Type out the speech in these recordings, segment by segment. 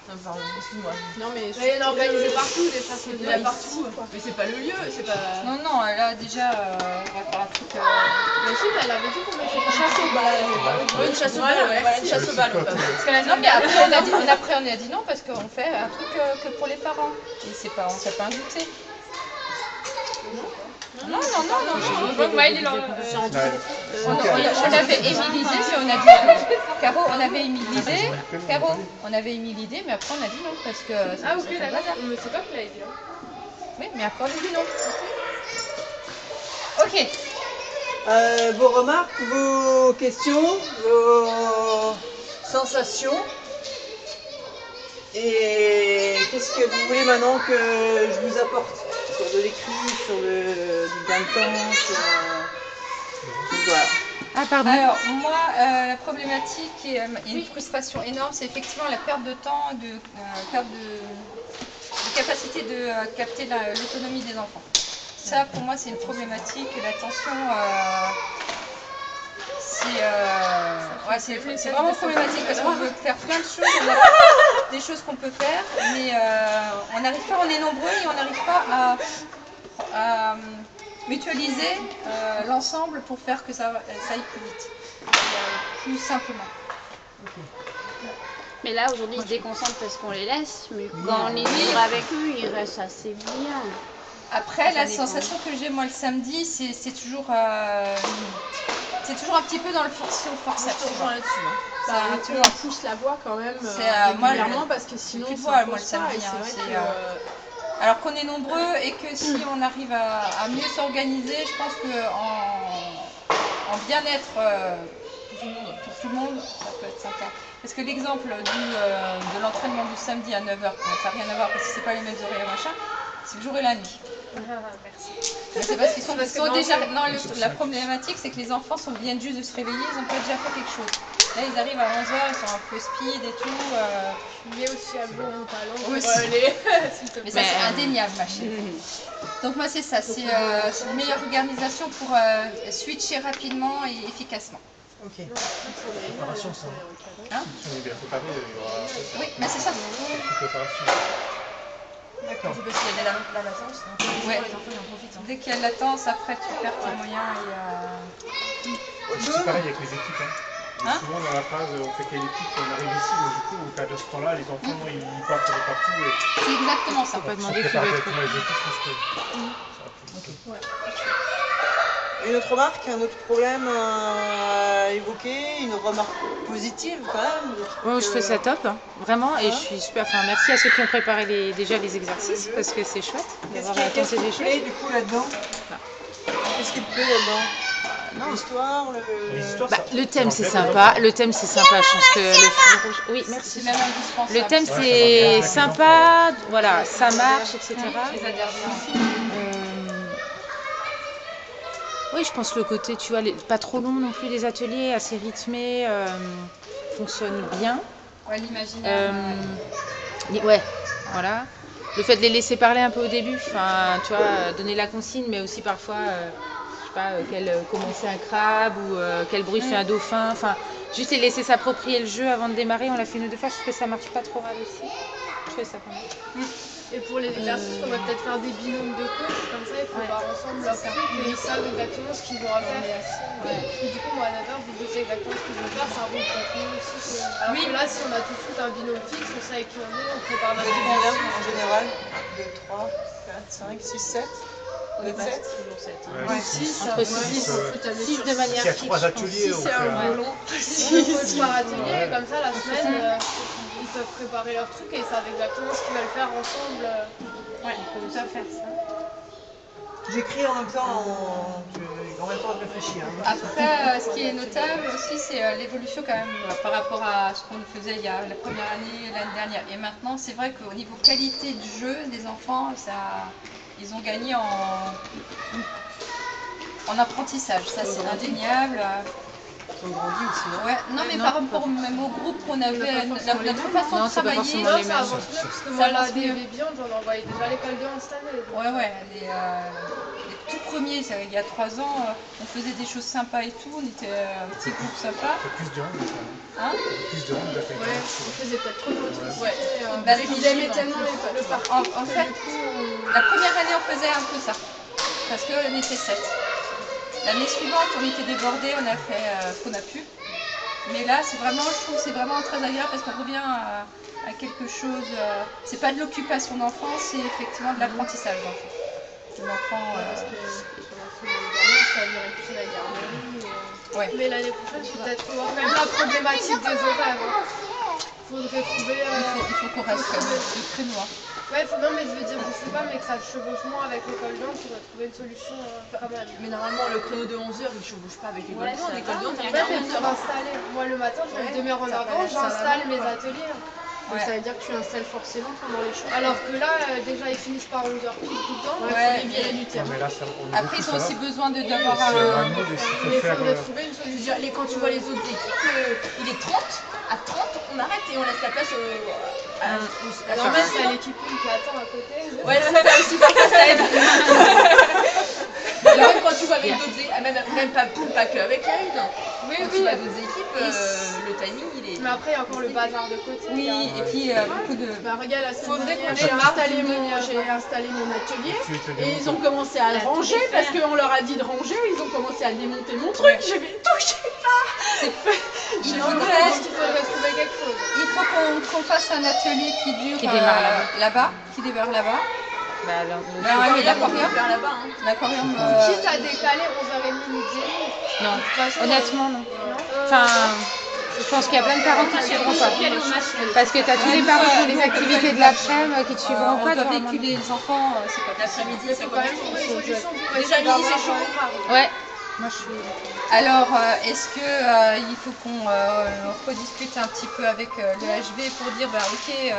Pardon, excuse-moi. Non mais il y en a organisé partout, des façons Il y en a partout. Mais c'est pas le lieu, c'est pas... Non, là déjà, on va faire un truc... Mais si, mais elle avait dit qu'on avait fait chasse aux balles. Une chasse aux balles, voilà, une chasse aux balles. Parce que non, mais après on a dit non parce qu'on fait un truc que pour les parents. Et c'est pas, on s'est pas invité. Non. Donc Maëlle, il en... On avait émis l'idée, mais on a dit... Caro, on avait émis l'idée, mais après on a dit non parce que... Ah ok, d'accord. Mais c'est pas que l'avait dit. Oui, mais après on a dit non. Ok. Vos remarques, vos questions, vos sensations. Et qu'est-ce que vous voulez maintenant que je vous apporte sur de l'écrit, sur du gain de temps, sur... Voilà. Ah pardon. Alors moi, la problématique et une frustration énorme, c'est effectivement la perte de temps, perte de capacité de capter l'autonomie des enfants. Ça, pour moi, c'est une problématique. L'attention, c'est vraiment problématique parce qu'on veut faire plein de choses, on a des choses qu'on peut faire, mais on n'arrive pas, on est nombreux et on n'arrive pas à mutualiser l'ensemble pour faire que ça aille plus vite, plus simplement. Mais là, aujourd'hui, ils se déconcentrent parce qu'on les laisse, mais quand on est libre avec eux, ils restent assez bien. Après, la sensation que j'ai moi le samedi, c'est toujours un petit peu dans le forçage. Toujours là-dessus. On pousse la voix quand même régulièrement parce que sinon tu vois, moi le samedi, alors qu'on est nombreux et que si on arrive à mieux s'organiser, je pense qu'en bien-être pour tout le monde, ça peut être sympa. Parce que l'exemple de l'entraînement du samedi à 9h, ça n'a rien à voir parce que c'est pas les mêmes horaires machin, c'est le jour et la nuit. Merci. C'est parce qu'ils sont déjà... Non, la problématique, c'est que les enfants viennent juste de se réveiller, ils n'ont pas déjà fait quelque chose. Là, ils arrivent à 11h, ils sont un peu speed et tout. Mais aussi à bon talent. Mais ça, c'est indéniable, ma chérie. Donc moi, c'est ça. C'est une meilleure organisation pour switcher rapidement et efficacement. Ok. Préparation, ça. Hein? Si on est bien préparé, il y aura... Oui, mais c'est ça. Préparation. D'accord. C'est parce qu'il y a de la latence, donc les enfants ils en profitent. Dès qu'il y a de latence, après tu perds tes moyens C'est pareil avec les équipes. Souvent dans la phase, on fait quelle équipe, on arrive ici, donc du coup, au cas de ce temps-là, les enfants ils partent de partout. C'est exactement ça. On peut demander qui va être les équipes, Une autre remarque, un autre problème à évoquer, une remarque positive quand même. Je trouve ça top, vraiment, et je suis super. Enfin, merci à ceux qui ont préparé déjà les exercices parce que c'est chouette d'avoir Qu'est-ce tenté des qui te plaît du coup là-dedans? Qu'est-ce qui te plaît là-dedans? L'histoire, le thème c'est sympa. Le thème c'est sympa. Je pense que le fil rouge. Oui, merci. C'est même indispensable. Le thème c'est sympa. Voilà, ça marche, etc. Oui, je pense que le côté, tu vois, pas trop long non plus, les ateliers assez rythmés, fonctionnent bien. Ouais, l'imaginaire. Ouais, voilà. Le fait de les laisser parler un peu au début, enfin, tu vois, donner la consigne, mais aussi parfois, je sais pas, comment c'est un crabe ou quel bruit fait un dauphin. Enfin, juste les laisser s'approprier le jeu avant de démarrer. On l'a fait une ou deux fois, je trouve que ça marche pas trop mal aussi. Je fais ça pas mal. Et pour les exercices, on va peut-être faire des binômes de coachs, comme ça ils préparent ensemble leur truc et ils savent exactement ce qu'ils vont faire. Et du coup, moi à 9h, vous dites exactement ce qu'ils vont faire, ça roule pour nous aussi. Alors que là, si on a tout de suite un binôme fixe, on sait avec qui on est, on prépare notre exercice. En général, 2, 3, 4, 5, 6, 7. Vous êtes 7 toujours 7. Entre 6 de manière fixe. Il y a 3 ateliers. C'est un violon. 6 coachs par atelier, et comme ça, la semaine, ils peuvent préparer leur truc et ils savent exactement ce qu'ils veulent faire ensemble. Ouais, on peut faire ça. J'écris en même temps, en même temps de réfléchir. Après, ce qui est notable aussi, c'est l'évolution quand même par rapport à ce qu'on faisait il y a la première année, l'année dernière. Et maintenant, c'est vrai qu'au niveau qualité de jeu des enfants, ils ont gagné en apprentissage. Ça, c'est indéniable. ont grandi aussi, non? Ouais, non, mais non, par rapport même au groupe qu'on avait, notre façon Non, de c'est pas travailler. forcément Non, les ça mêmes. avance mieux parce que Ça moi, là, avance des mieux. Baby Hand, j'en envoyais déjà à l'école de hand cette année. donc. Ouais, les tout premiers, il y a 3 ans, on faisait des choses sympas et tout, on était un petit groupe sympa. C'est plus de hand, Hein plus de hand, d'affect. Ouais, on faisait peut-être trop de motricité. Ouais. Bah, Bah, ils aimaient tellement le parcours. En fait, la première année, on faisait un peu ça, parce qu'on était 7. L'année suivante, on était débordés, on a fait ce qu'on a pu. Mais là, c'est vraiment, je trouve, c'est vraiment très agréable parce qu'on revient à quelque chose. C'est pas de l'occupation d'enfant, c'est effectivement de l'apprentissage d'enfant. L'enfant. Parce que sur la gamin, ça allait récupérer la garderie. Ouais. Mais l'année prochaine, il faut peut-être revoir même la problématique des horaires. Faudrait trouver. Il faut qu'on reste quand même de créneau. Hein. Ouais, non, mais je veux dire, je sais pas, mais que ça chevauche moins avec l'école d'Inde, il faudrait trouver une solution quand même. Mais normalement, le créneau de 11h, il ne chevauche pas avec l'école d'Inde. L'école d'Inde, il y Ouais, a mais pour installer. Moi, le matin, je vais une demi-heure en avant, j'installe mes ateliers. Ouais. Ça veut dire que tu installes forcément pendant les choses. Alors que là, déjà, ils finissent par 11h tout le temps. Ouais. Il faut les virer du Non, terrain. mais là, ça, on est Après, ils beaucoup, ont ça aussi va. besoin d'avoir C'est un. vraiment des Mais faut il faire. faudrait trouver une Je veux solution. dire, quand tu vois les autres équipes, il est 30, à 30, on arrête et on laisse la place Alors même, c'est à l'équipe 1 qui attend à côté. Ouais, ça aussi, parfois ça aide. Alors, même quand tu vois avec d'autres équipes, pas que avec la une. Oui, Quand tu vois d'autres équipes, le timing, il est. Mais après, il y a encore le bazar de côté. Oui, et puis beaucoup de. Bah regarde, la Faudrait semaine que dernière, j'ai installé mon atelier Tu te et ils ont démontes. commencé à le ranger parce qu'on leur a dit de ranger, ils ont commencé à démonter mon truc, je vais toucher. Il Non, mais faudrait, il faudrait trouver quelque chose. il faut qu'on fasse un atelier qui dure Qui démarre là-bas. qui démarre là-bas. Bah, Mais l'aquarium, Vers là-bas. Hein. l'aquarium. Quitte à décaler 11h30 midi. non, De toute façon, honnêtement, non. Enfin, je pense qu'il y a plein de parents qui ne suivront pas. Parce que tu as tous les parents qui font les activités de l'après-midi qui ne suivront on pas. doit toi, vraiment. véhiculer les enfants, c'est pas possible. L'après-midi, il ça faut quand même commence. trouver une solution pour Déjà, essayer midi, d'avoir c'est chaud. Ouais, moi je suis. Alors, est-ce que il faut qu'on rediscute un petit peu avec le HV pour dire, bah, ok,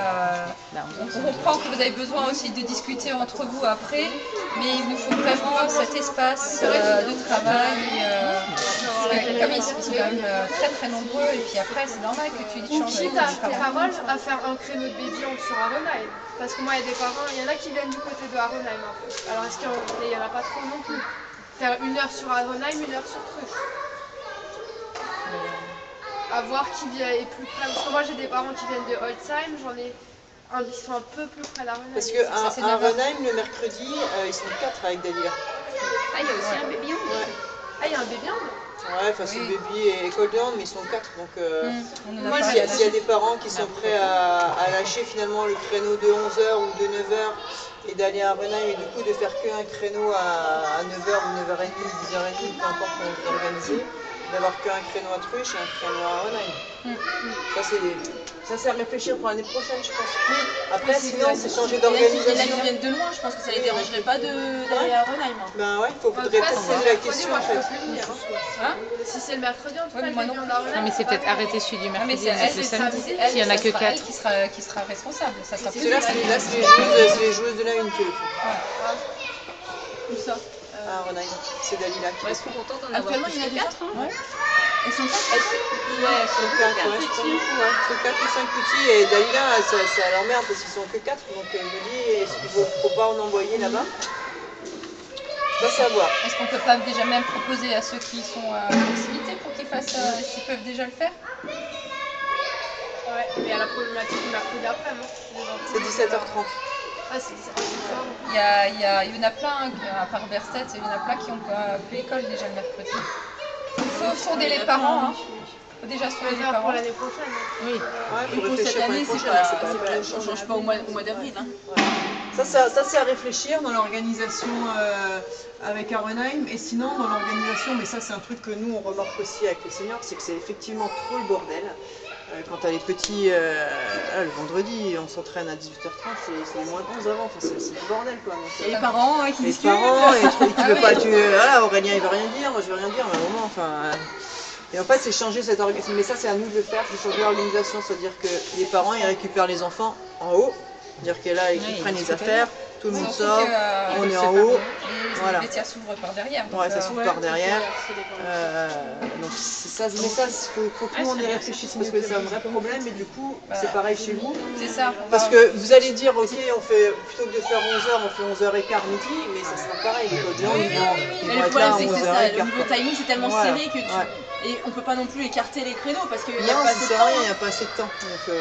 on comprend que vous avez besoin aussi de discuter entre vous après, mais il nous faut vraiment cet espace de travail. Parce que comme ils sont quand même très très nombreux, et puis après, c'est normal que tu Ou changes avec quitte à les parents. Carole à faire un créneau de baby hand sur Aronheim. Parce que moi, il y a des parents, il y en a qui viennent du côté de Aronheim un peu. Alors, est-ce qu'il n'y en a pas trop non plus? Faire 1 heure sur Aronheim, 1 heure sur Truche. À voir qui vient est plus près. Parce que moi, j'ai des parents qui viennent de Holzheim, j'en ai un qui sont un peu plus près d'Aronheim. Parce qu'à c'est à d'accord. Renheim, le mercredi, ils sont 4 avec Dalila. Ah, il y a aussi un baby hand. Ouais, Ah, il y a un baby hand? ouais, enfin c'est Oui. baby et école de hand, mais ils sont 4. Donc On en a Moi, parlé s'il y a des parents qui sont prêts à lâcher finalement le créneau de 11h ou de 9h et d'aller à Renheim et du coup de faire qu'un créneau à 9h ou 9h30, 10h30, peu importe comment vous organisez, d'avoir qu'un créneau à Truche et un créneau à Renheim. Ça c'est à réfléchir pour l'année prochaine, je pense. Après, sinon, c'est changer Il y en a qui d'organisation. viennent de loin, je pense que ça les dérangerait pas d'aller à Renheim. Hein. Ben ouais, faudrait En tout cas, peut-être si poser c'est la le question mercredi, en moi, je fait. peux plus venir, hein. Si c'est le mercredi, en tout Ouais, cas, mais moi le non baby plus. hand d'Aronheim, Non, mais c'est peut-être arrêter celui du Non, mais mercredi c'est et mettre elle, le c'est samedi. elle, S'il y en a ça que sera 4. elle qui sera responsable. Ça sera Parce plus que là, c'est les joueuses de la une qui le font. Où ça? Ah, Renheim, c'est Dalila qui le Je fait. suis contente d'en avoir Actuellement, plus il y en a que déjà 4. Hein. Elles sont pas Ouais, c'est 4, ouais, je pense. C'est 4 ou 5 petits et Dalila, ça l'emmerde parce qu'ils sont que 4. Donc je me dis, est-ce qu'il faut pas en envoyer là-bas? Va savoir. Est-ce qu'on peut pas déjà même proposer à ceux qui sont à proximité pour qu'ils fassent, s'ils peuvent déjà le faire? Ouais, mais à la problématique du mercredi après, non? C'est 17h30. Ah, c'est 17h30. Il y en a plein, à part Berset, il y en a plein qui ont pas plus l'école déjà le mercredi. Il faut sonder les parents, hein. Faut déjà On sonder va les faire pour parents. l'année prochaine. hein. Oui. Ouais, Et faut pour réfléchir cette pour l'année année, prochaine. on change pas au mois d'avril. Hein. Ça c'est à réfléchir dans l'organisation avec Aronheim et sinon dans l'organisation, mais ça c'est un truc que nous on remarque aussi avec les seniors, c'est que c'est effectivement trop le bordel. Quand t'as les petits, le vendredi on s'entraîne à 18h30, c'est les moins 11 avant, enfin, c'est du bordel quoi. Donc, Et les parents qui les discutent. parents, et tu veux pas, voilà, Aurélien il veut rien dire, moi je veux rien dire, mais à un moment, enfin. Et en fait, c'est changer cette organisation. Mais ça, c'est à nous de le faire, c'est changer l'organisation. C'est-à-dire que les parents, ils récupèrent les enfants en haut. C'est-à-dire que là, ils Oui, prennent ils les se affaires. tout le monde Surtout sort, que, on est en haut. Voilà. Les vestiaires s'ouvrent par derrière. Ouais, ça donc, s'ouvre par derrière. Donc c'est ça, mais ça, faut que tout le monde y réfléchisse parce que c'est un vrai problème. Et du coup, c'est pareil chez vous. c'est ça. Parce que vous allez dire, ok, on fait plutôt que de faire 11h, on fait 11h15 midi, mais ça sera pareil. Les gens, ils vont Mais le être problème, là à c'est que c'est ça, le 11h15. niveau timing, c'est tellement Voilà. serré que et on peut pas non plus écarter les créneaux parce qu'il y a Non, pas ça assez de sert temps. à rien, il n'y a pas assez de temps. Donc,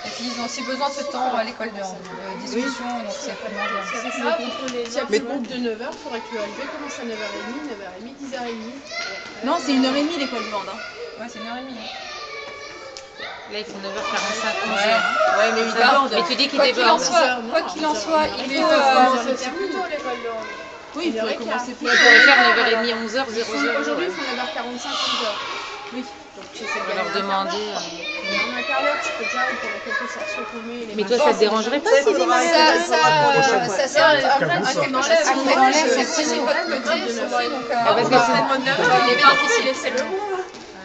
Et puis ils ont aussi besoin de ce temps à l'école de discussion, donc c'est primordial. C'est ça, contrôler S'il y a les plus de groupe de 9h, il faudrait que le LV commence à 9h30, 9h30, 10h30. Non, c'est 1h30 l'école de bande. Ouais, c'est 1h30. Là, ils font 9h45. Ouais, mais il Ah, déborde. mais tu dis qu'ils Quoi qu'il en débordent. soit, il Mais faut. ils peuvent commencer plus tôt l'école de hand. Oui, il faudrait commencer plus On tôt. pourrait faire 9h30, 11h, 00. Aujourd'hui, ils font 9h45, 11h. Oui, donc j'essaie On de va leur gagner un demander. quart. En un quart d'heure, tu peux déjà pour quelques sections qu'on met. Mais toi, ça te dérangerait pas ça, il si faudra des Ça sert à Comme ça. on enlève Ah, on on enlève, enlève c'est c'est de votre côté, donc parce que c'est- les bénéficiaires, c'est le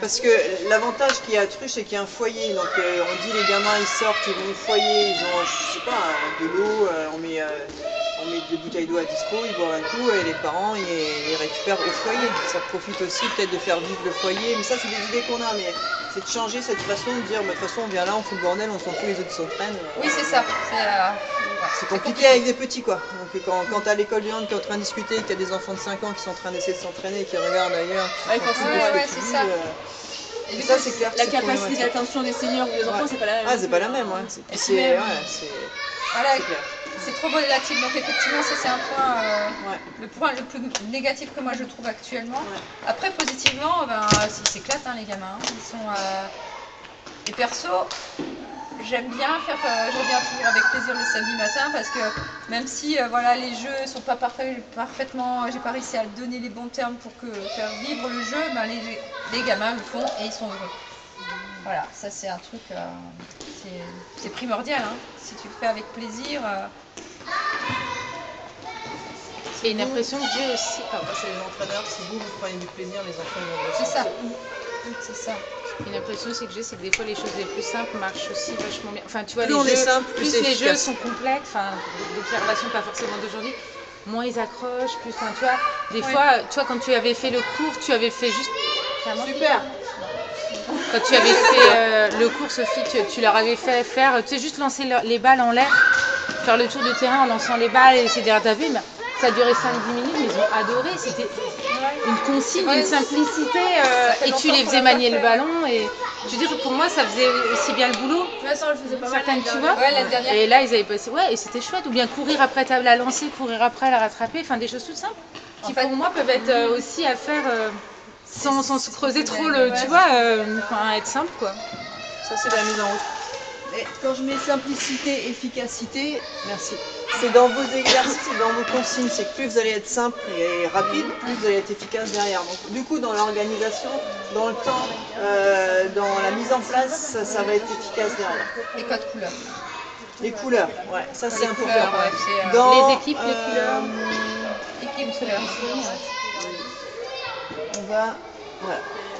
parce que l'avantage qu'il y a à Truche, c'est qu'il y a un foyer. Donc on dit les gamins ils sortent, ils vont au foyer, ils ont, je sais pas, de l'eau, on met des bouteilles d'eau à dispo, ils boivent un coup et les parents ils les récupèrent au foyer. Ça profite aussi peut-être de faire vivre le foyer, mais ça c'est des idées qu'on a, mais c'est de changer cette façon de dire, bah, de toute façon on vient là, on fout le bordel, on s'en fout, les autres s'entraînent. Oui, c'est ça. C'est compliqué avec des petits quoi. Donc quand t'as l'école du hand qui est en train de discuter, qu'il y a des enfants de 5 ans qui sont en train d'essayer de s'entraîner et qui regardent ailleurs, qui Ouais, s'en foutent de forcément, ce que ouais, tu c'est dis, ça. Et ça c'est clair. que La c'est capacité problématique. d'attention des seniors ou des enfants, c'est pas la même. Ah, c'est pas la même, ouais. Et C'est puis même- ouais, c'est Voilà, c'est clair. c'est trop volatile. Donc effectivement, ça c'est un point, Ouais. le point le plus négatif que moi je trouve actuellement. Ouais. Après, positivement, ben, ils s'éclatent hein, les gamins. Ils sont, et perso, j'aime bien je reviens toujours avec plaisir le samedi matin parce que même si voilà, les jeux sont pas parfaitement, j'ai pas réussi à donner les bons termes pour faire vivre le jeu, ben, les gamins le font et ils sont heureux. Voilà, ça c'est un truc, c'est primordial. Hein. Si tu le fais avec plaisir, C'est une impression que j'ai aussi. Après, c'est les entraîneurs, si vous prenez du plaisir, les enfants ils vont c'est ça. C'est ça. Une impression aussi que j'ai, c'est que des fois les choses les plus simples marchent aussi vachement bien. Enfin, tu vois, Plus les on est jeux, simple, plus plus c'est les jeux efficace. sont complexes, enfin, d'observation, pas forcément d'aujourd'hui, moins ils accrochent, plus, enfin, tu vois, des fois, tu vois, quand tu avais fait le cours, tu avais fait juste. C'est à moi Super. Quand tu avais fait le cours, Sophie, tu leur avais fait faire, tu sais, juste lancer les balles en l'air, faire le tour de terrain en lançant les balles et essayer de les rattraper. Mais ça a duré 5-10 minutes, mais ils ont adoré. C'était une consigne, une simplicité. Et tu les faisais manier le ballon. Et je veux dire, pour moi, ça faisait aussi bien le boulot. De toute façon, je faisais pas mal. Certaines, tu vois. Ouais, la dernière. Et là, ils avaient passé. Ouais, et c'était chouette. Ou bien courir après table à lancer, courir après à la rattraper. Enfin, des choses toutes simples. Qui, En fait, pour moi, peuvent être aussi à faire sans se creuser trop ouais, tu vois. Enfin, être simple, quoi. Ça c'est de la mise en route. Mais quand je mets simplicité, efficacité, Merci. C'est dans vos exercices et dans vos consignes, c'est que plus vous allez être simple et rapide, plus vous allez être efficace derrière. Donc du coup, dans l'organisation, dans le temps, dans la mise en place, ça va être efficace derrière. Les codes couleurs. Les couleurs, ouais, ça c'est Les important. couleurs, ouais, c'est, Dans, les équipes, les couleurs. équipe couleurs.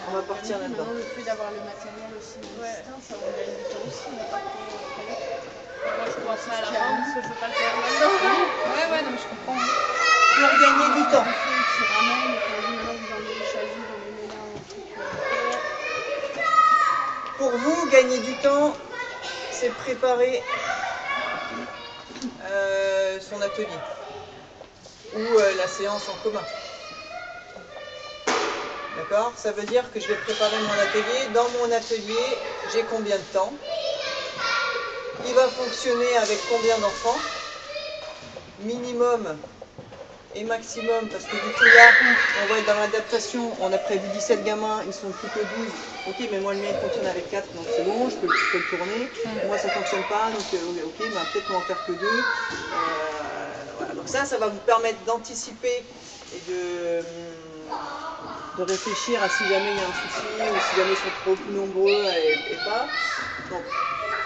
on va partir là-dedans. Maintenant, le fait d'avoir le matériel aussi distinct, ça on gagne du temps aussi. On n'a pas trop Moi, je pense à la fin parce que je peux pas le faire maintenant. Ouais, non, mais je comprends. Pour gagner du temps. qui ramène, et qu'on dit maintenant vous emmenez les chasubles, on les met là, un truc. Pour vous, gagner du temps, c'est préparer son atelier ou la séance en commun. D'accord? Ça veut dire que je vais préparer mon atelier. Dans mon atelier, j'ai combien de temps? Il va fonctionner avec combien d'enfants? Minimum et maximum, parce que du coup là, on va être dans l'adaptation. On a prévu 17 gamins, ils sont plus que 12. Ok, mais moi le mien il fonctionne avec 4, donc c'est bon, je peux le tourner. Moi ça fonctionne pas, donc ok, bah, peut-être qu'on va en faire que 2. Voilà. Donc ça va vous permettre d'anticiper et de réfléchir à si jamais il y a un souci ou si jamais ils sont trop nombreux et pas. Donc,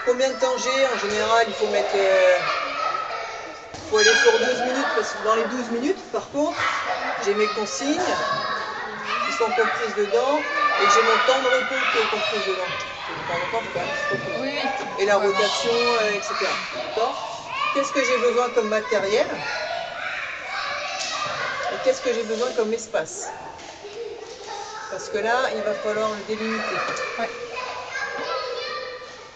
combien de temps j'ai? En général, il faut mettre... faut aller sur 12 minutes parce que dans les 12 minutes, par contre, j'ai mes consignes qui sont comprises dedans et j'ai mon temps de repos qui est compris dedans. De temps en temps, faut quand même se reposer. Oui. Et la rotation, etc. D'accord? qu'est-ce que j'ai besoin comme matériel et qu'est-ce que j'ai besoin comme espace. Parce que là, il va falloir le délimiter. Ouais.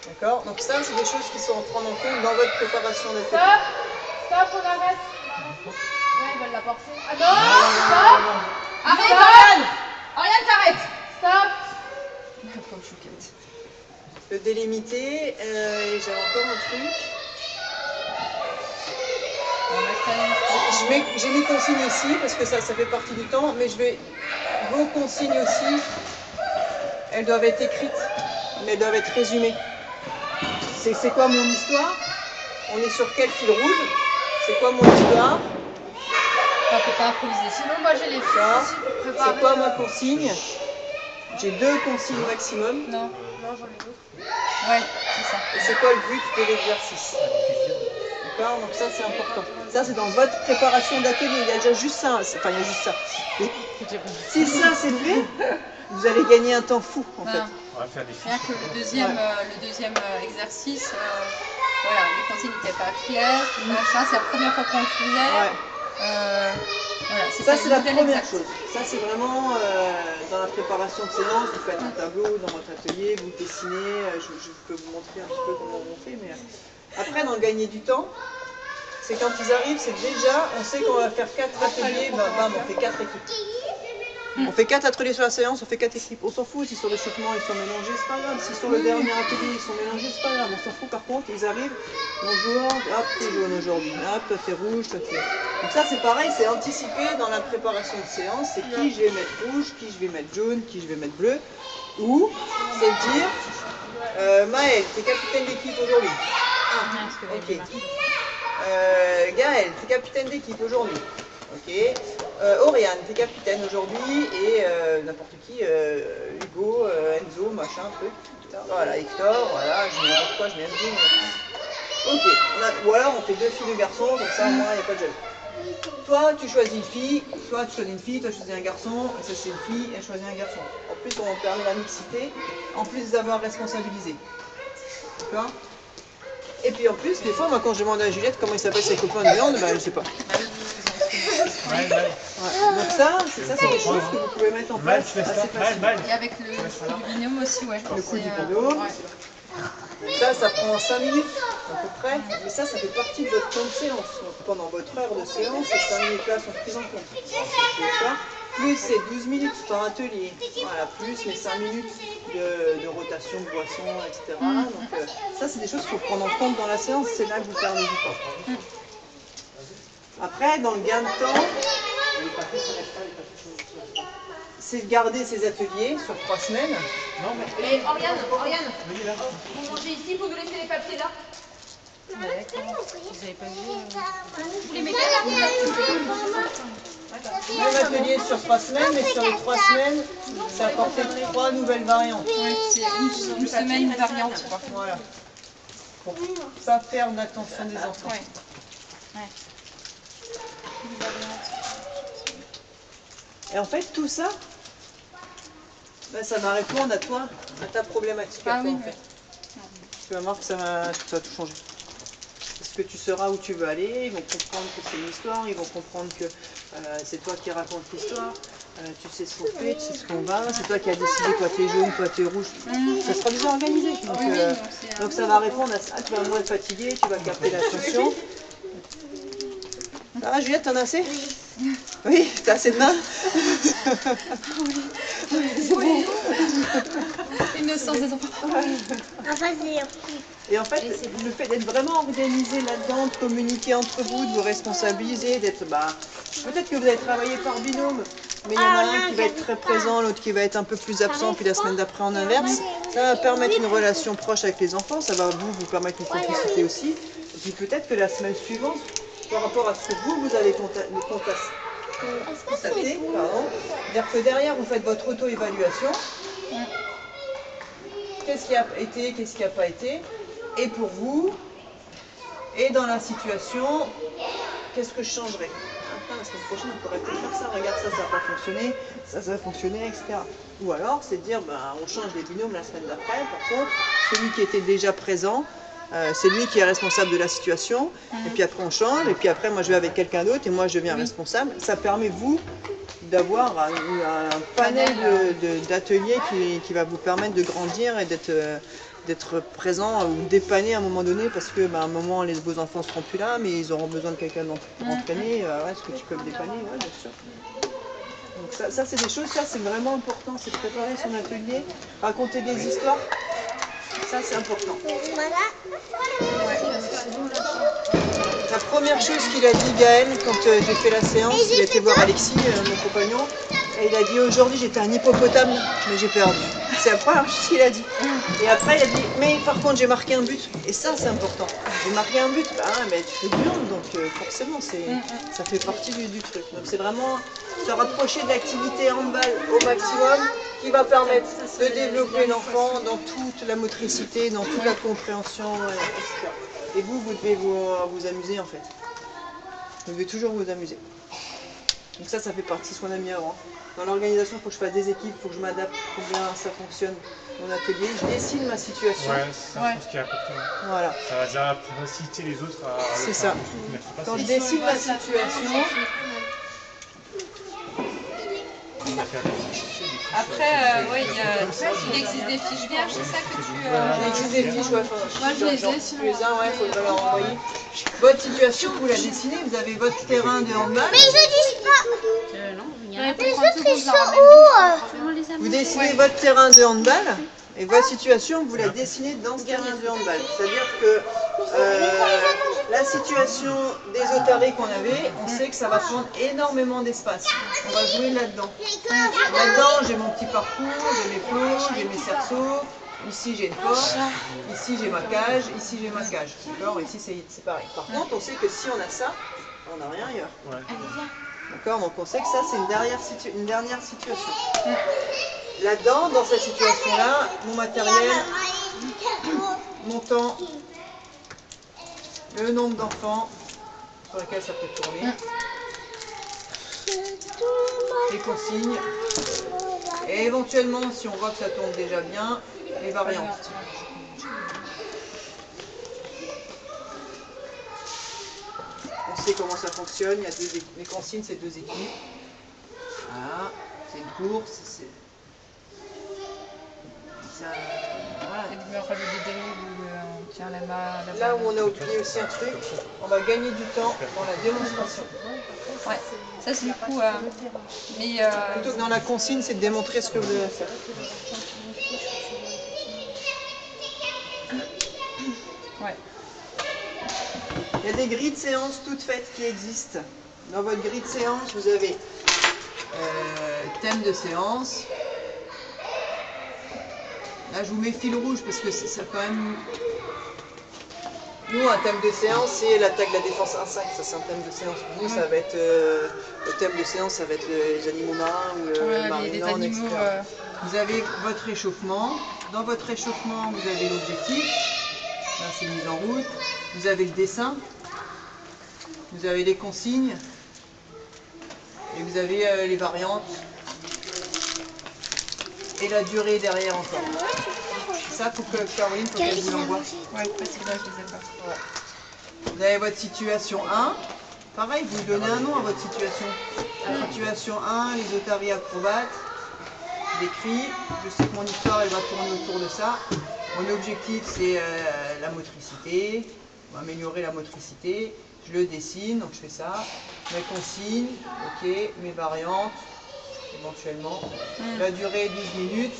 D'accord? Donc ça, c'est des choses qui sont à prendre en compte dans votre préparation d'atelier. Stop! Stop, on arrête! Là, ils veulent la porter. Ah non! Stop! Arrête, Stop! Oriane! Oriane, t'arrêtes! Stop! Comme chouquette. Le délimiter, et j'avais encore un truc. J'ai mes consignes ici parce que ça fait partie du temps, mais vos consignes aussi, elles doivent être écrites, mais elles doivent être résumées. C'est quoi mon histoire? On est sur quel fil rouge? C'est quoi mon histoire? On peut pas improviser. Sinon, moi, j'ai les filles Ça, aussi pour préparer. c'est quoi ma consigne? J'ai 2 consignes maximum. Non. Non, j'en ai d'autres. Ouais, c'est ça. Et c'est quoi le but de l'exercice? D'accord? Donc ça, c'est important. Ça, c'est dans votre préparation d'atelier. Il y a déjà juste ça. Enfin, il y a juste ça. Et si ça, c'est fait, vous allez gagner un temps fou, en fait. On va faire des Rien fiches. que le deuxième exercice, voilà, les consignes n'étaient pas claires, machin, c'est la première fois qu'on le faisait. Ouais. Voilà, Ça, c'est la le modèle première exact. chose. Ça, c'est vraiment dans la préparation de séance. Vous faites un tableau dans votre atelier, vous dessinez. Je peux vous montrer un petit peu comment on fait. Mais après, dans le gagner du temps, c'est quand ils arrivent, c'est déjà, on sait qu'on va faire 4 ateliers, bam, on fait 4 équipes. On fait 4 ateliers sur la séance, on fait 4 équipes. On s'en fout si sur le chauffement ils sont mélangés, c'est pas grave. Si sur le dernier atelier ils sont mélangés, c'est pas grave. On s'en fout. Par contre, ils arrivent, bonjour, hop, t'es jaune aujourd'hui, hop, toi t'es rouge, toi t'es. Donc ça c'est pareil, c'est anticipé dans la préparation de séance. C'est qui je vais mettre rouge, qui je vais mettre jaune, qui je vais mettre bleu. Ou c'est de dire, Maëlle, t'es capitaine d'équipe aujourd'hui. Ok. Gaël, t'es capitaine d'équipe aujourd'hui. Ok. Oriane, t'es capitaine aujourd'hui et n'importe qui, Hugo, Enzo, machin, truc. Voilà, Hector, voilà, je mets n'importe quoi, je mets Enzo. Ok. Ou alors on fait 2 filles et 2 garçons, comme ça au moins il n'y a pas de jaloux. Toi tu choisis une fille, toi tu choisis une fille, toi tu choisis un garçon, et ça c'est une fille, elle choisit un garçon. En plus on permet la mixité, en plus d'avoir responsabilisé. D'accord? Et puis en plus, des fois, moi quand je demande à Juliette comment il s'appelle ses copains de viande, bah elle ne sait pas. Ouais. Donc ça, c'est des choses que vous pouvez mettre en place assez facilement. Et avec le binôme aussi, ouais. Le coup du binôme. Ça prend 5 minutes à peu près. Mais ça fait partie de votre temps de séance. Donc pendant votre heure de séance, ces 5 minutes-là sont prises en compte. D'accord? Plus ces 12 minutes par atelier. Voilà, plus les 5 minutes de rotation de boissons, etc. Donc ça, c'est des choses qu'il faut prendre en compte dans la séance. C'est là que vous perdez du temps. Après, dans le gain de temps, c'est de garder ces ateliers sur 3 semaines. Et Oriane, vous mangez ici, vous nous laissez les papiers là. Vous avez pas vu Vous les mettez là. Même atelier sur 3 semaines, mais sur les 3 semaines, ça apportait 3 nouvelles variantes. Ouais, c'est une semaine, une variante, quoi. Voilà. Pour ne pas perdre l'attention des enfants. Ouais. Et en fait, tout ça, ben, ça va répondre à toi, à ta problématique. Ah à toi, oui, en fait. Tu vas voir que ça va tout changer. Parce que tu sauras où tu veux aller, ils vont comprendre que c'est une histoire, ils vont comprendre que c'est toi qui racontes l'histoire, tu sais ce qu'on fait, tu sais ce qu'on va, c'est toi qui as décidé, toi t'es jaune, toi t'es rouge, ça sera déjà organisé. Donc ça va répondre à ça, tu vas moins être fatigué, tu vas capter l'attention. Ça va Juliette, t'en as assez? Oui, t'as assez de mains? L'innocence des enfants. Et en fait, le fait d'être vraiment organisé là-dedans, de communiquer entre vous, de vous responsabiliser, d'être... peut-être que vous allez travailler par binôme, mais il y en a un qui va être très présent, l'autre qui va être un peu plus absent, puis la semaine d'après en inverse. Ça va permettre une relation proche avec les enfants, ça va vous permettre une complicité aussi. Et puis peut-être que la semaine suivante, par rapport à ce que vous allez constater, c'est-à-dire que derrière vous faites votre auto-évaluation. Qu'est-ce qui a été, qu'est-ce qui n'a pas été, et pour vous, et dans la situation, qu'est-ce que je changerais? La semaine prochaine, on pourrait peut-être faire ça, regarde ça, ça n'a pas fonctionné, ça a fonctionné, etc. Ou alors, c'est de dire, on change les binômes la semaine d'après, par contre, celui qui était déjà présent, c'est lui qui est responsable de la situation, et puis après on change, et puis après moi je vais avec quelqu'un d'autre, et moi je deviens responsable. Ça permet, vous, d'avoir un panel d'ateliers qui va vous permettre de grandir et d'être présent ou dépanner à un moment donné, parce que à un moment vos enfants seront plus là, mais ils auront besoin de quelqu'un pour entraîner. Est-ce que tu peux me dépanner? Oui, bien sûr. Donc ça c'est des choses, ça c'est vraiment important, c'est de préparer son atelier, raconter des histoires, ça c'est important. La première chose qu'il a dit Gaël quand j'ai fait la séance, il a été voir Alexis, mon compagnon, et il a dit aujourd'hui j'étais un hippopotame, mais j'ai perdu. C'est la première chose qu'il a dit. Et après il a dit mais par contre j'ai marqué un but, et ça c'est important. J'ai marqué un but, mais tu fais du hand, donc forcément ça fait partie du truc. Donc c'est vraiment se rapprocher de l'activité handball au maximum qui va permettre de développer l'enfant dans toute la motricité, dans toute la compréhension, etc. Et vous devez vous amuser en fait. Vous devez toujours vous amuser. Donc ça fait partie de ce qu'on a mis avant. Dans l'organisation, il faut que je fasse des équipes, il faut que je m'adapte, il faut bien ça fonctionne. Mon atelier, je dessine ma situation. Ouais, c'est ça ce qui est important. Voilà. Ça va déjà inciter les autres à... C'est ça. Quand je dessine ma situation... Après, il existe des fiches vierges, c'est ça que tu... Il existe des fiches, ouais. Moi je les ai, sinon. Il faut leur envoyer. Votre situation, vous la dessinez, vous avez votre terrain de handball. Mais je dis pas. Non, il y Les autres, ils sont où? Vous dessinez votre terrain de handball et votre situation, vous la dessinez dans ce terrain de handball. C'est-à-dire que la situation des otaries qu'on avait, on sait que ça va prendre énormément d'espace. On va jouer là-dedans. Là-dedans, j'ai mon petit parcours, j'ai mes plots, j'ai mes cerceaux. Ici, j'ai une porte. Ici, j'ai ma cage. Ici, j'ai ma cage. D'accord? Ici, c'est pareil. Par contre, on sait que si on a ça, on n'a rien ailleurs. Ouais. D'accord? Donc on sait que ça c'est une dernière situation. Là-dedans, dans cette situation-là, mon matériel, mon temps, le nombre d'enfants sur lesquels ça peut tourner, les consignes, et éventuellement, si on voit que ça tourne déjà bien, les variantes. On sait comment ça fonctionne, il y a les consignes, c'est 2 équipes. Voilà, c'est une course, c'est... Voilà. Là où on a oublié aussi un truc, on va gagner du temps dans la démonstration. Ouais, ça c'est du coup... Plutôt que dans la consigne, c'est de démontrer ce que vous devez faire. Ouais. Il y a des grilles de séance toutes faites qui existent. Dans votre grille de séance, vous avez thème de séance. Là, je vous mets fil rouge parce que ça quand même... Nous, un thème de séance, c'est l'attaque de la défense 1-5. Ça, c'est un thème de séance. Vous, ça va être... le thème de séance, ça va être les animaux marins ou les animaux, etc. Vous avez votre échauffement. Dans votre échauffement, vous avez l'objectif. Là, c'est mise en route. Vous avez le dessin. Vous avez les consignes. Et vous avez les variantes. Et la durée derrière encore. Ça, faut que Caroline, faut qu'elle vous l'envoie. Ouais, parce que là, je les ai pas. Ouais. Vous avez votre situation 1. Pareil, vous donnez un nom à votre situation. Situation 1, les otaries acrobates. J'écris. Je sais que mon histoire, elle va tourner autour de ça. Mon objectif, c'est la motricité. On va améliorer la motricité. Je le dessine, donc je fais ça. Mes consignes, ok. Mes variantes, éventuellement. La durée, 12 minutes.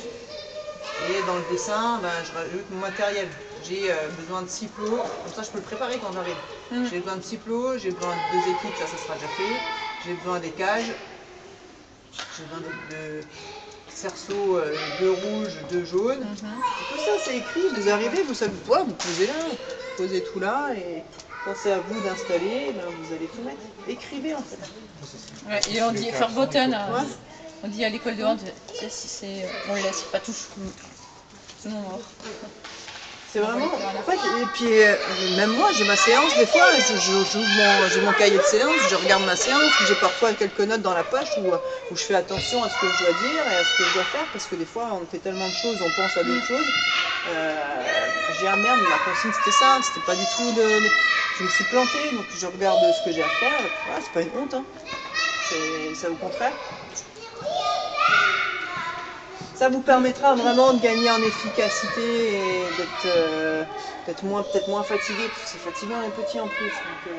Et dans le dessin, je rajoute mon matériel. J'ai besoin de 6 plots, comme ça je peux le préparer quand j'arrive. J'ai besoin de 6 plots, j'ai besoin de 2 équipes, ça sera déjà fait. J'ai besoin des cages, j'ai besoin de cerceaux, 2 rouges, 2 jaunes. Tout ça c'est écrit, vous arrivez, vous savez, vous posez là, vous posez tout là, et quand c'est à vous d'installer, vous allez tout mettre. Écrivez en fait. Ouais, et on dit verboten. On dit à l'école de hand, on le laisse pas touche. Sinon mort. C'est vraiment. En fait, et puis même moi, j'ai ma séance des fois. J'ai mon cahier de séance, je regarde ma séance. J'ai parfois quelques notes dans la poche où je fais attention à ce que je dois dire et à ce que je dois faire parce que des fois, on fait tellement de choses, on pense à d'autres choses. J'ai dit ah merde, ma consigne c'était ça, c'était pas du tout je me suis plantée, donc je regarde ce que j'ai à faire. Voilà, c'est pas une honte, hein. C'est au contraire. Ça vous permettra vraiment de gagner en efficacité et d'être peut-être moins fatigué, parce que c'est fatigant les petits en plus, donc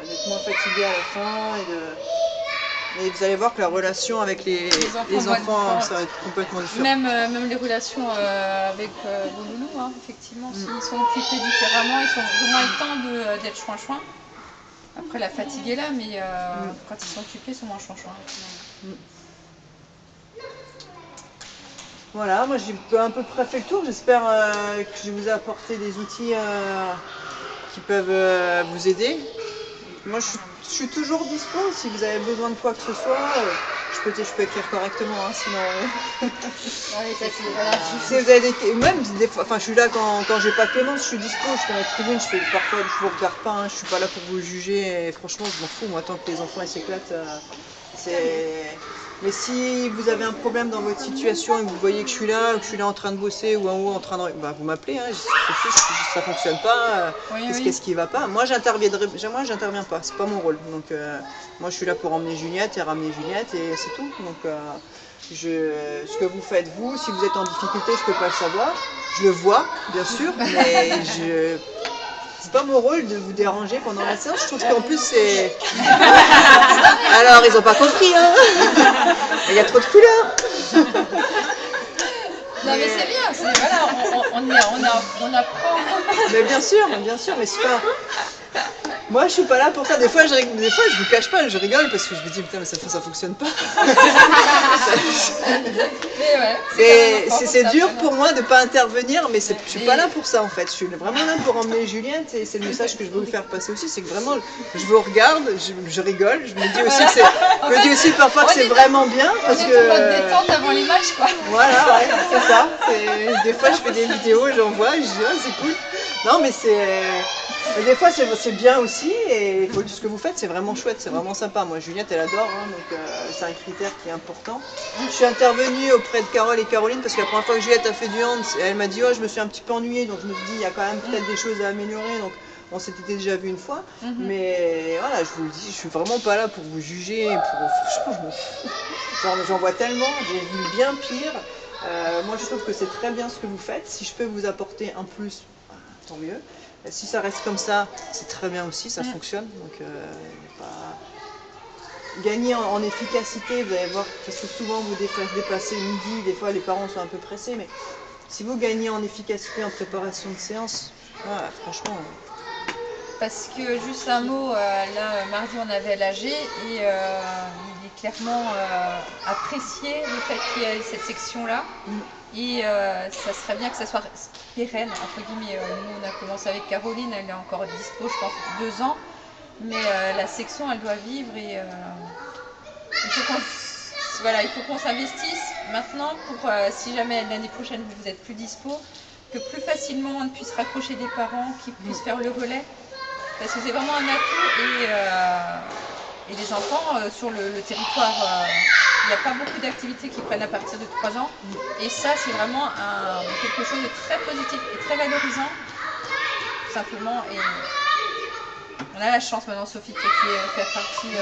d'être moins fatigué à la fin et vous allez voir que la relation avec les enfants ça va être complètement différent. Même les relations avec vos loulous, hein, effectivement, s'ils sont occupés différemment, ils ont moins le temps d'être chouin-chouin. Après la fatigue est là, mais quand ils sont occupés, ils sont moins chouin-chouin. Voilà, moi j'ai à peu près fait le tour. J'espère que je vous ai apporté des outils qui peuvent vous aider. Moi je suis toujours dispo si vous avez besoin de quoi que ce soit. Je peux écrire correctement, hein, sinon. Si vous avez même des fois, enfin je suis là quand j'ai pas Clémence, je suis dispo, je fais la tribune, parfois je vous regarde pas, hein, je suis pas là pour vous juger. Et franchement je m'en fous, moi tant que les enfants ils s'éclatent, Mais si vous avez un problème dans votre situation et que vous voyez que je suis là en train de bosser ou en haut en train de... Bah, vous m'appelez, hein, ça fonctionne pas, qu'est-ce qui va pas. Moi j'interviens pas, c'est pas mon rôle. Donc moi je suis là pour emmener Juliette et ramener Juliette et c'est tout. Donc ce que vous faites vous, si vous êtes en difficulté, je peux pas le savoir. Je le vois, bien sûr, mais c'est pas mon rôle de vous déranger pendant la séance, je trouve qu'en plus c'est... Alors ils ont pas compris, hein. Il y a trop de couleurs. Non mais c'est bien, voilà, on apprend. Mais bien sûr, mais c'est pas... Moi je suis pas là pour ça, des fois je vous cache pas, je rigole parce que je me dis putain mais ça fonctionne pas. C'est dur pour moi de pas intervenir, mais je suis pas là pour ça en fait, je suis vraiment là pour emmener Juliette et c'est le message que je veux vous faire passer aussi, c'est que vraiment je vous regarde, je rigole, je me dis aussi, parfois que c'est vraiment bien parce que... On va te détente avant les matchs quoi. Voilà, ouais, c'est ça, des fois je fais des vidéos, j'envoie, je dis ah, c'est cool. Non mais mais des fois c'est bien aussi et ce que vous faites c'est vraiment chouette, c'est vraiment sympa. Moi Juliette elle adore, hein, donc c'est un critère qui est important. Je suis intervenue auprès de Carole et Caroline parce que la première fois que Juliette a fait du hand, elle m'a dit oh je me suis un petit peu ennuyée, donc je me suis dit il y a quand même peut-être des choses à améliorer, donc on s'était déjà vu une fois. Mais voilà, je vous le dis, je suis vraiment pas là pour vous juger, franchement je m'en fous. J'en vois tellement, j'ai vu bien pire. Moi je trouve que c'est très bien ce que vous faites, si je peux vous apporter un plus, tant mieux. Si ça reste comme ça, c'est très bien aussi, ça fonctionne. Donc, gagner en efficacité, vous allez voir, parce que souvent vous dépassez midi, des fois les parents sont un peu pressés, mais si vous gagnez en efficacité en préparation de séance, voilà, franchement... Parce que juste un mot, là mardi on avait l'AG et il est clairement apprécié le fait qu'il y ait cette section-là. Et ça serait bien que ça soit pérenne, entre guillemets. Nous on a commencé avec Caroline, elle est encore dispo je pense 2 ans. Mais la section elle doit vivre et il faut qu'on s'investisse maintenant pour si jamais l'année prochaine vous êtes plus dispo, que plus facilement on puisse raccrocher des parents qui puissent faire le relais. Parce que c'est vraiment un atout et les enfants sur le territoire, il n'y a pas beaucoup d'activités qui prennent à partir de 3 ans. Et ça c'est vraiment quelque chose de très positif et très valorisant, tout simplement. Et on a la chance maintenant Sophie qui fait partie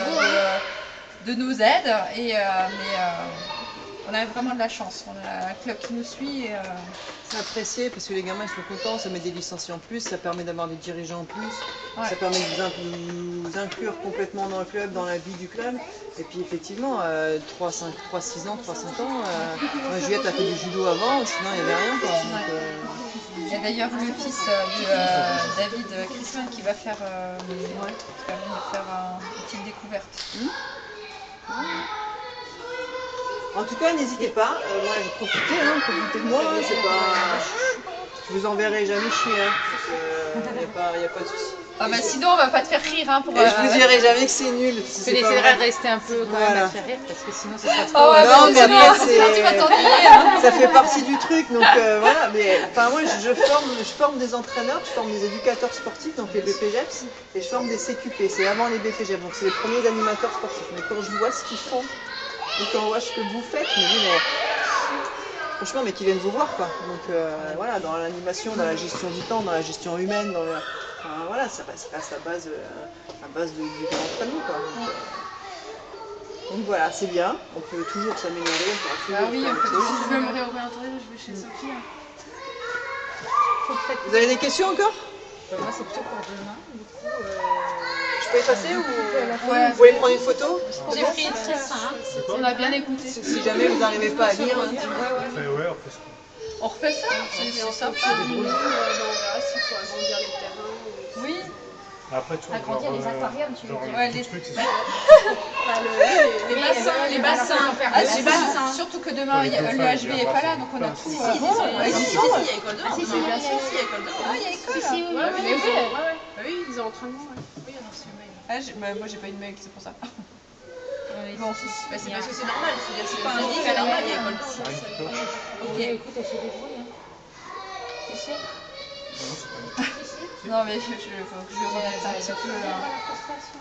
de nos aides, mais on a vraiment de la chance, on a un club qui nous suit. C'est apprécié parce que les gamins ils sont contents, ça met des licenciés en plus, ça permet d'avoir des dirigeants en plus, ça permet de vous inclure complètement dans le club, dans la vie du club. Et puis effectivement, 3-6 ans, 3-5 ans, Juliette a fait du judo avant, sinon il n'y avait rien. Il y a d'ailleurs le fils de David Christman qui va faire, venir faire une petite découverte. En tout cas, n'hésitez pas, moi profitez de moi, c'est pas... Je vous enverrai jamais chier, il n'y a pas de souci. Ah bah sinon on va pas te faire rire pour... Et je vous dirai jamais que c'est nul. Tu essaieras de rester un peu quand même à te faire rire parce que sinon ça sera trop... Oh ouais, non, mais après, tu vas t'ennuyer. Ça fait partie du truc, donc voilà. Mais enfin moi je forme des entraîneurs, je forme des éducateurs sportifs, donc les BPGEPS, et je forme des CQP, c'est avant les BPGEPS, donc c'est les premiers animateurs sportifs. Mais quand je vois ce qu'ils font, et quand on voit ce que vous faites, je me dis mais franchement, mais qui viennent vous voir, quoi. Donc voilà, dans l'animation, dans la gestion du temps, dans la gestion humaine, dans le... enfin, voilà, ça reste à base de grand entraînement, quoi. Donc voilà, c'est bien, on peut toujours s'améliorer, on pourra toujours Ah oui, faire on des peut choses. Si je veux me réorienter, je vais chez Sophie. Hein. Vous avez des questions encore? Moi, c'est plutôt pour demain. Du coup, Je peux effacer ou Ouais. vous voulez prendre une photo? J'ai pris une Très simple. C'est quoi? On a bien écouté. Si jamais vous n'arrivez pas à lire, On fait, ouais, on fait ce qu'on... On refait ça, c'est simple. On verra s'il faut agrandir les terrains. Oui. Après, tu vois, Agrandir les aquariums, tu veux genre, dire. Ouais, tout les- truc, c'est Les bassins, les bassins. Ah, c'est pas surtout que demain, Les dauphins, l'EHV il y est a pas pas là, de- donc on a pas tout. de- Si, Ah bon, il y a école de ouais, demain. si, si, bien sûr. Il y a école de demain. Ah, il y a école. Si, si, oui. Ouais, mais oui, oui, oui. oui, ils ont entraînement. Ouais. Oui, on a reçu le mail. Ah, moi j'ai pas eu de mail, c'est pour ça. Oui, Bon. Bah, c'est parce que c'est normal, c'est-à-dire c'est pas indiqué qu'à normal, il y a école de demain. rien qui cloche. Ok. écoute, elle se débrouille. Hein. Tu sais, Non, c'est pas une- Non, mais faut que je remette ça un petit peu. la frustration.